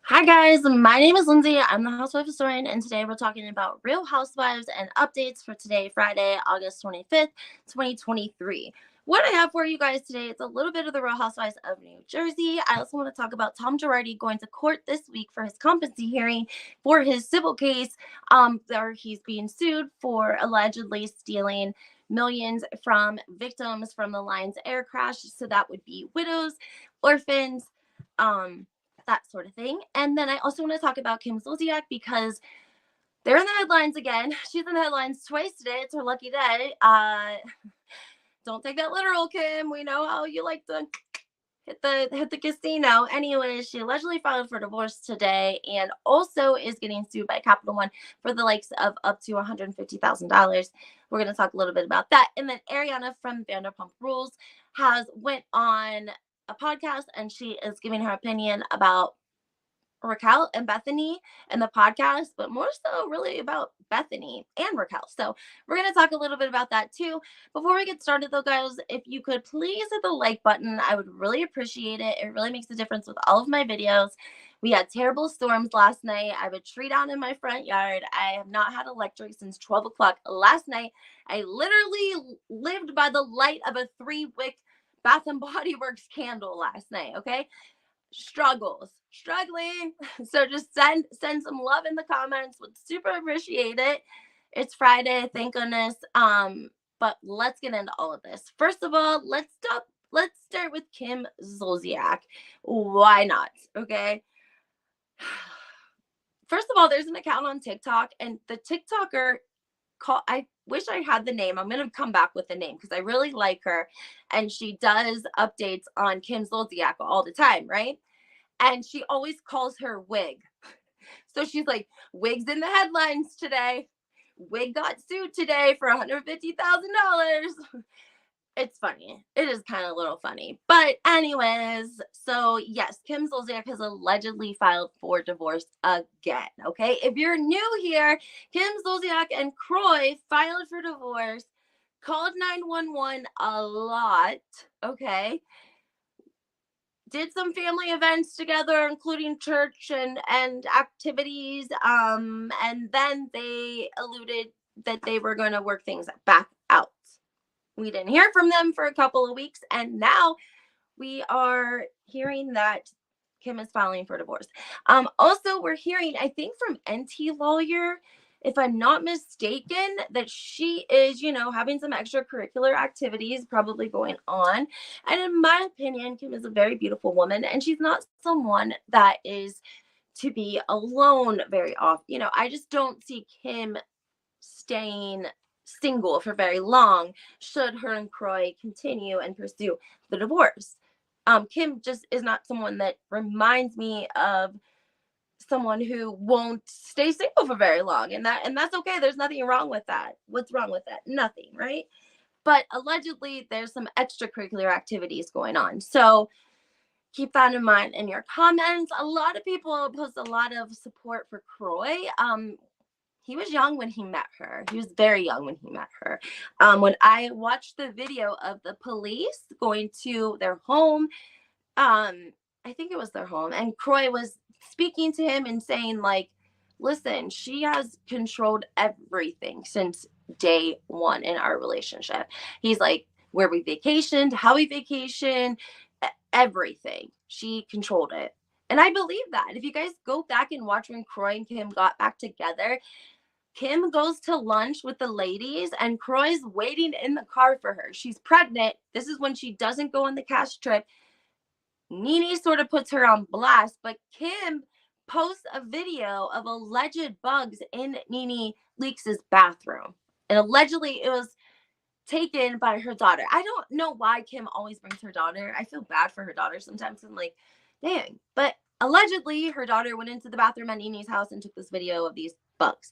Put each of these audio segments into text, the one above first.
Hi guys, my name is Lindsay. I'm the housewife historian, and today we're talking about Real Housewives and updates for today, Friday, August 25th, 2023. What I have for you guys today is a little bit of the Real Housewives of New Jersey. I also want to talk about Tom Gerardi going to court this week for his competency hearing for his civil case, where he's being sued for allegedly stealing millions from victims from the Lions air crash. So that would be widows, orphans, that sort of thing. And then I also want to talk about Kim Zolciak because they're in the headlines again. She's in the headlines twice today. It's her lucky day. Don't take that literal, Kim. We know how you like to hit the casino. Anyways, she allegedly filed for divorce today and also is getting sued by Capital One for the likes of up to $150,000. We're going to talk a little bit about that. And then Ariana from Vanderpump Rules has went on a podcast and she is giving her opinion about Raquel and Bethany in the podcast, but more so really about Bethany and Raquel. So we're going to talk a little bit about that too. Before we get started though, guys, if you could please hit the like button, I would really appreciate it. It really makes a difference with all of my videos. We had terrible storms last night. I have a tree down in my front yard. I have not had electric since 12 o'clock last night. I literally lived by the light of a 3-wick Bath and Body Works candle last night, okay? Struggling. So just send some love in the comments. Would super appreciate it. It's Friday, thank goodness. But let's get into all of this. First of all, let's start with Kim Zolciak. Why not? Okay. First of all, there's an account on TikTok, and the TikToker I wish I had the name. I'm gonna come back with the name because I really like her, and she does updates on Kim Zolciak all the time, right? And she always calls her Wig. So she's like, Wig's in the headlines today. Wig got sued today for $150,000. It's funny. It is kind of a little funny. But anyways, so yes, Kim Zolciak has allegedly filed for divorce again. Okay. If you're new here, Kim Zolciak and Kroy filed for divorce, called 911 a lot. Okay. Did some family events together, including church and activities. And then they alluded that they were going to work things back out. We didn't hear from them for a couple of weeks, and now we are hearing that Kim is filing for divorce. Also, we're hearing, I think, from NT Lawyer, if I'm not mistaken, that she is, having some extracurricular activities probably going on. And in my opinion, Kim is a very beautiful woman, and she's not someone that is to be alone very often. I just don't see Kim staying single for very long should her and Kroy continue and pursue the divorce. Kim just is not someone that reminds me of someone who won't stay single for very long, and that's okay. There's nothing wrong with that. What's wrong with that? Nothing, right? But allegedly there's some extracurricular activities going on. So keep that in mind in your comments. A lot of people post a lot of support for Kroy. He was young when he met her. He was very young when he met her. When I watched the video of the police going to their home, I think it was their home, and Kroy was speaking to him and saying, like, listen, she has controlled everything since day one in our relationship. He's like, where we vacationed, how we vacationed, everything. She controlled it. And I believe that. If you guys go back and watch when Kroy and Kim got back together, Kim goes to lunch with the ladies and Kroy's waiting in the car for her. She's pregnant. This is when she doesn't go on the cash trip. NeNe sort of puts her on blast, but Kim posts a video of alleged bugs in NeNe Leakes' bathroom. And allegedly it was taken by her daughter. I don't know why Kim always brings her daughter. I feel bad for her daughter sometimes. I'm like, dang. But allegedly her daughter went into the bathroom at NeNe's house and took this video of these bugs.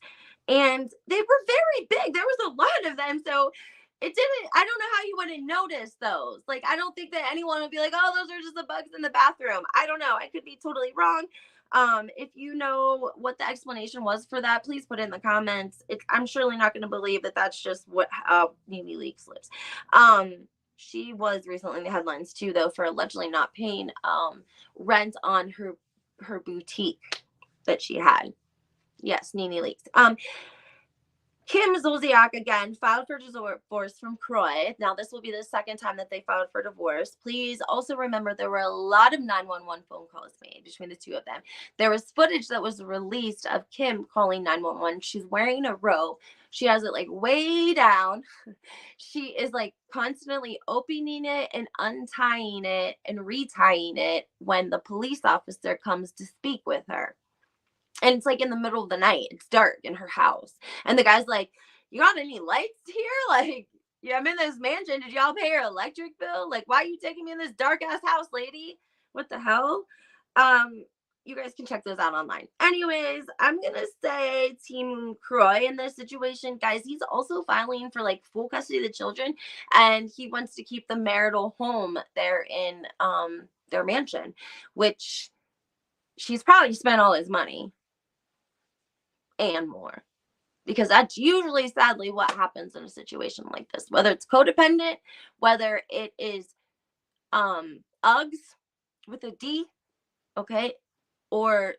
And they were very big. There was a lot of them. So it didn't, I don't know how you wouldn't notice those. Like, I don't think that anyone would be like, oh, those are just the bugs in the bathroom. I don't know. I could be totally wrong. If you know what the explanation was for that, please put it in the comments. I'm surely not going to believe that that's just how NeNe Leakes lives. She was recently in the headlines too, though, for allegedly not paying rent on her her boutique that she had. Yes, NeNe Leakes. Kim Zolciak again filed for divorce from Kroy. Now, this will be the second time that they filed for divorce. Please also remember there were a lot of 911 phone calls made between the two of them. There was footage that was released of Kim calling 911. She's wearing a rhobh. She has it like way down. She is like constantly opening it and untying it and retying it when the police officer comes to speak with her. And it's like in the middle of the night. It's dark in her house. And the guy's like, you got any lights here? Like, yeah, I'm in this mansion. Did y'all pay your electric bill? Like, why are you taking me in this dark ass house, lady? What the hell? You guys can check those out online. Anyways, I'm going to say Team Kroy in this situation. Guys, he's also filing for like full custody of the children. And he wants to keep the marital home there in their mansion, which she's probably spent all his money and more, because that's usually sadly what happens in a situation like this, whether it's codependent, whether it is UGS with a D, okay, or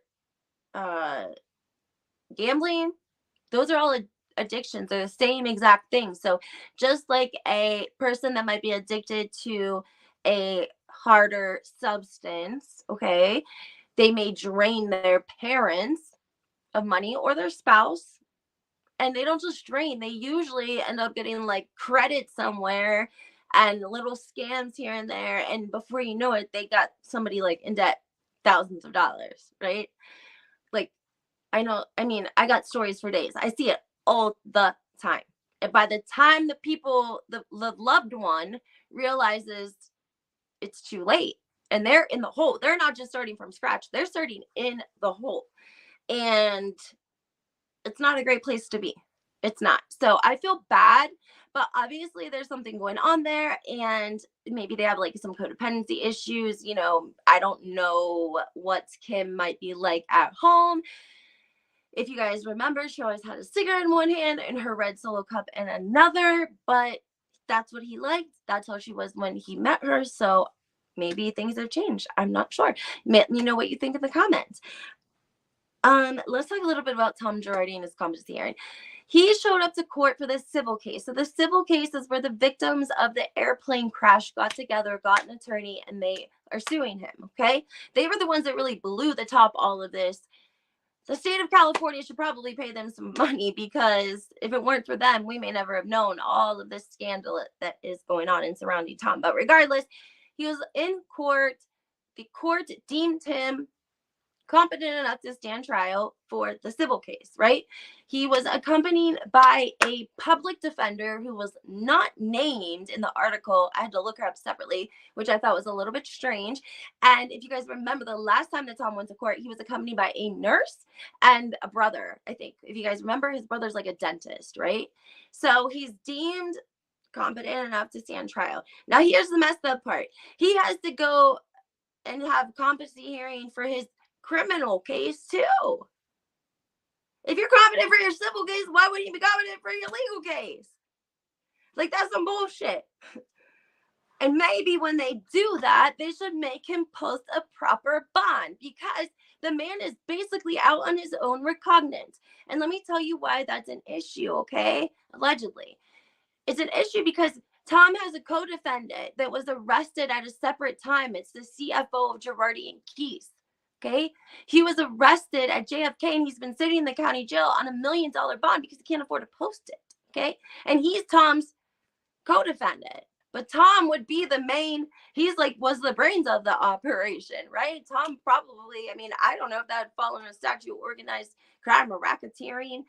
gambling. Those are all addictions. They're the same exact thing. So just like a person that might be addicted to a harder substance, okay, they may drain their parents of money or their spouse, and they don't just drain, they usually end up getting like credit somewhere and little scams here and there, and before you know it, they got somebody like in debt thousands of dollars, right? Like, I know, I mean, I got stories for days. I see it all the time, and by the time the people, the loved one realizes, it's too late and they're in the hole. They're not just starting from scratch, they're starting in the hole. And it's not a great place to be. It's not. So I feel bad, but obviously there's something going on there, and maybe they have like some codependency issues. You know, I don't know what Kim might be like at home. If you guys remember, she always had a cigarette in one hand and her red Solo cup in another, but that's what he liked. That's how she was when he met her. So maybe things have changed. I'm not sure. Let me know what you think in the comments. Let's talk a little bit about Tom Gerardi and his competency hearing. He showed up to court for this civil case. So the civil case is where the victims of the airplane crash got together, got an attorney, and they are suing him, okay? They were the ones that really blew the top all of this. The state of California should probably pay them some money, because if it weren't for them, we may never have known all of this scandal that is going on in surrounding Tom. But regardless, he was in court. The court deemed him competent enough to stand trial for the civil case, right? He was accompanied by a public defender who was not named in the article. I had to look her up separately, which I thought was a little bit strange. And if you guys remember, the last time that Tom went to court, he was accompanied by a nurse and a brother, I think. If you guys remember, his brother's like a dentist, right? So he's deemed competent enough to stand trial. Now, here's the messed up part. He has to go and have competency hearing for his criminal case too. If you're competent for your civil case, why wouldn't you be competent for your legal case? Like, that's some bullshit. And maybe when they do that, they should make him post a proper bond, because the man is basically out on his own recognizance. And let me tell you why that's an issue, okay? Allegedly. It's an issue because Tom has a co-defendant that was arrested at a separate time. It's the CFO of Gerardi and Keys. Okay, he was arrested at JFK, and he's been sitting in the county jail on $1 million bond because he can't afford to post it. Okay, and he's Tom's co-defendant, but Tom would be the main. He's like, was the brains of the operation, right? Tom probably. I mean, I don't know if that would fall under a statute of organized crime or racketeering.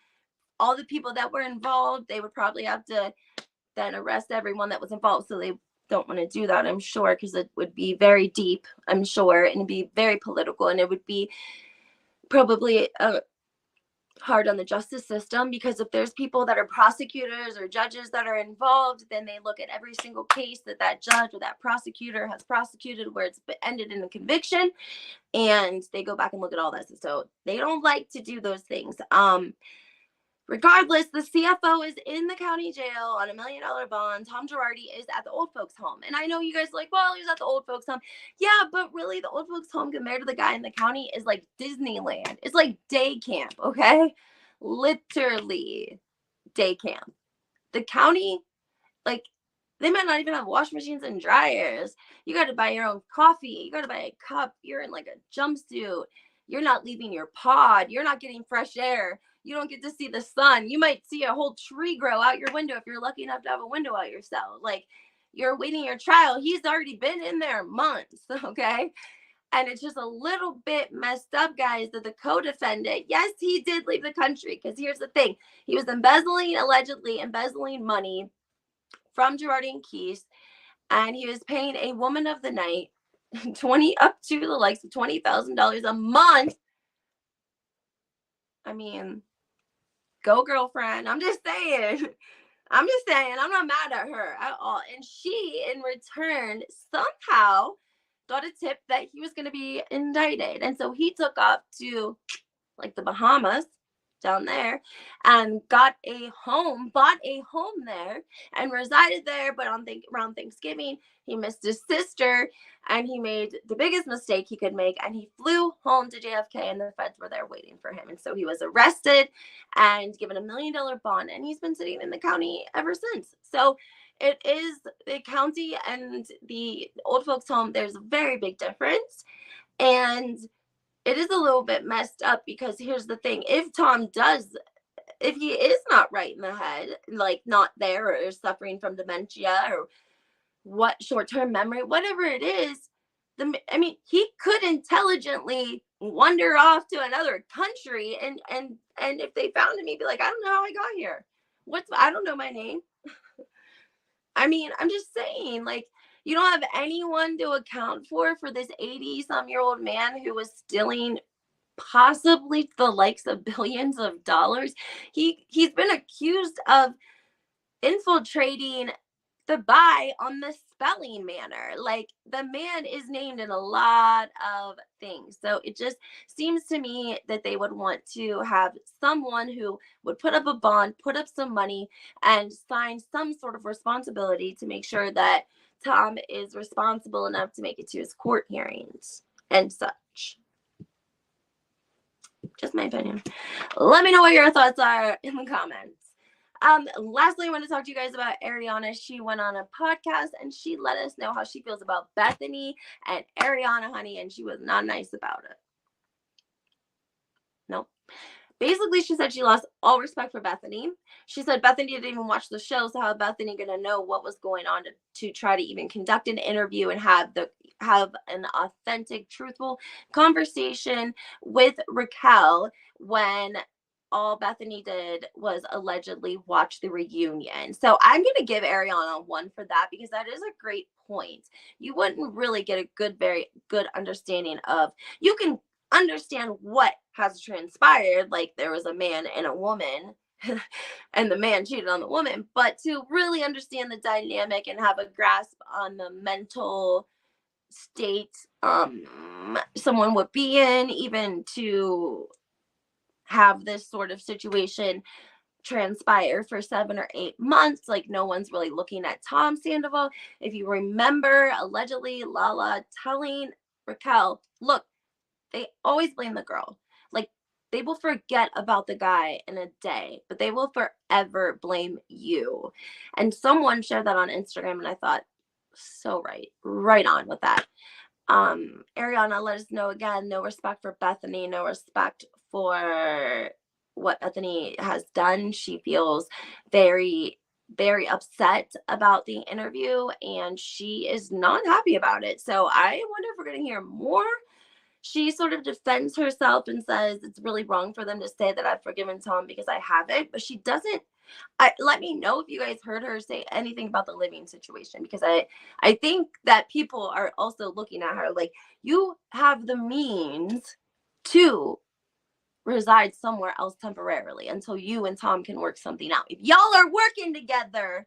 All the people that were involved, they would probably have to then arrest everyone that was involved. So they don't want to do that, I'm sure, because it would be very deep, I'm sure, and it'd be very political, and it would be probably hard on the justice system, because if there's people that are prosecutors or judges that are involved, then they look at every single case that judge or that prosecutor has prosecuted where it's ended in a conviction, and they go back and look at all this. So they don't like to do those things. Regardless, the CFO is in the county jail on $1 million bond. Tom Gerardi is at the old folks home. And I know you guys are like, well, he's at the old folks home. Yeah, but really the old folks home compared to the guy in the county is like Disneyland. It's like day camp, okay? Literally day camp. The county, like, they might not even have wash machines and dryers. You got to buy your own coffee. You got to buy a cup. You're in like a jumpsuit. You're not leaving your pod. You're not getting fresh air. You don't get to see the sun. You might see a whole tree grow out your window if you're lucky enough to have a window out your cell. Like, you're waiting your trial. He's already been in there months, okay? And it's just a little bit messed up, guys, that the co-defendant, yes, he did leave the country. Because here's the thing. He was allegedly embezzling money from Gerardi and Keys, and he was paying a woman of the night up to the likes of $20,000 a month. I mean, go girlfriend. I'm just saying. I'm not mad at her at all. And she, in return, somehow got a tip that he was going to be indicted. And so he took off to like the Bahamas down there and bought a home there and resided there. But around Thanksgiving, he missed his sister and he made the biggest mistake he could make. And he flew home to JFK and the feds were there waiting for him. And so he was arrested and given $1 million bond. And he's been sitting in the county ever since. So it is the county and the old folks home. There's a very big difference. And it is a little bit messed up because here's the thing. If he is not right in the head, like not there or suffering from dementia or what short-term memory, whatever it is, he could intelligently wander off to another country and if they found him, he'd be like, I don't know how I got here. I don't know my name. I'm just saying, like, you don't have anyone to account for this 80-some-year-old man who was stealing possibly the likes of billions of dollars. He's been accused of infiltrating the buy on the spelling manner. Like, the man is named in a lot of things. So it just seems to me that they would want to have someone who would put up a bond, put up some money, and sign some sort of responsibility to make sure that Tom is responsible enough to make it to his court hearings and such. Just my opinion. Let me know what your thoughts are in the comments. Lastly, I want to talk to you guys about Ariana. She went on a podcast and she let us know how she feels about Bethenny and Ariana, honey, and she was not nice about it. Nope. Basically, she said she lost all respect for Bethenny. She said Bethenny didn't even watch the show, so how is Bethenny going to know what was going on to try to even conduct an interview and have an authentic, truthful conversation with Raquel when all Bethenny did was allegedly watch the reunion. So I'm going to give Ariana 1 for that because that is a great point. You wouldn't really get a very good understanding of, you can understand what has transpired, like there was a man and a woman and the man cheated on the woman, but to really understand the dynamic and have a grasp on the mental state someone would be in, even to have this sort of situation transpire for 7 or 8 months. Like, no one's really looking at Tom Sandoval. If you remember, allegedly Lala telling Raquel, look, they always blame the girl. Like, they will forget about the guy in a day, but they will forever blame you. And someone shared that on Instagram and I thought, so right on with that. Ariana let us know again, no respect for Bethenny, no respect for what Bethenny has done. She feels very, very upset about the interview and she is not happy about it. So I wonder if we're going to hear more. She sort of defends herself and says it's really wrong for them to say that I've forgiven Tom because I haven't, but she doesn't. Let me know if you guys heard her say anything about the living situation, because I think that people are also looking at her like, you have the means to reside somewhere else temporarily until you and Tom can work something out. If y'all are working together,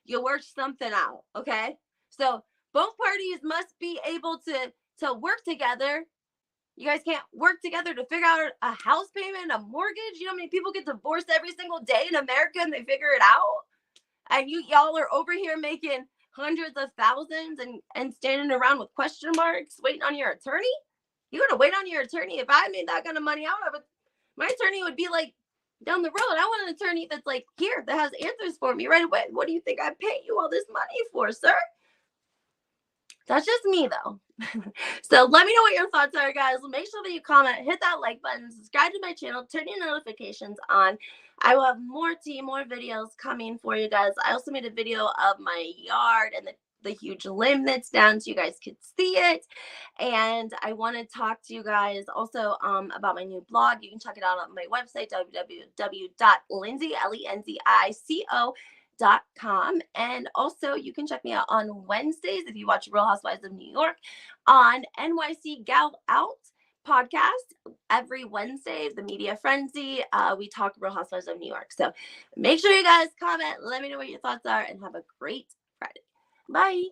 you work something out, okay? So both parties must be able to work together You guys can't work together to figure out a house payment, a mortgage. You know how many people get divorced every single day in America and they figure it out? And y'all are over here making hundreds of thousands and standing around with question marks waiting on your attorney? You gotta wait on your attorney. If I made that kind of money out of it, my attorney would be like down the road. I want an attorney that's like here, that has answers for me right away. What do you think I pay you all this money for, sir? That's just me though. So let me know what your thoughts are, guys. Make sure that you comment, hit that like button, subscribe to my channel, turn your notifications on. I will have more tea, more videos coming for you guys. I also made a video of my yard and the huge limb that's down so you guys could see it. And I want to talk to you guys also about my new blog. You can check it out on my website, www.lindsay.com. And also you can check me out on Wednesdays if you watch Real Housewives of New York on NYC Gal Out podcast every Wednesday, the Media Frenzy. We talk Real Housewives of New York. So make sure you guys comment, let me know what your thoughts are, and have a great Friday. Bye.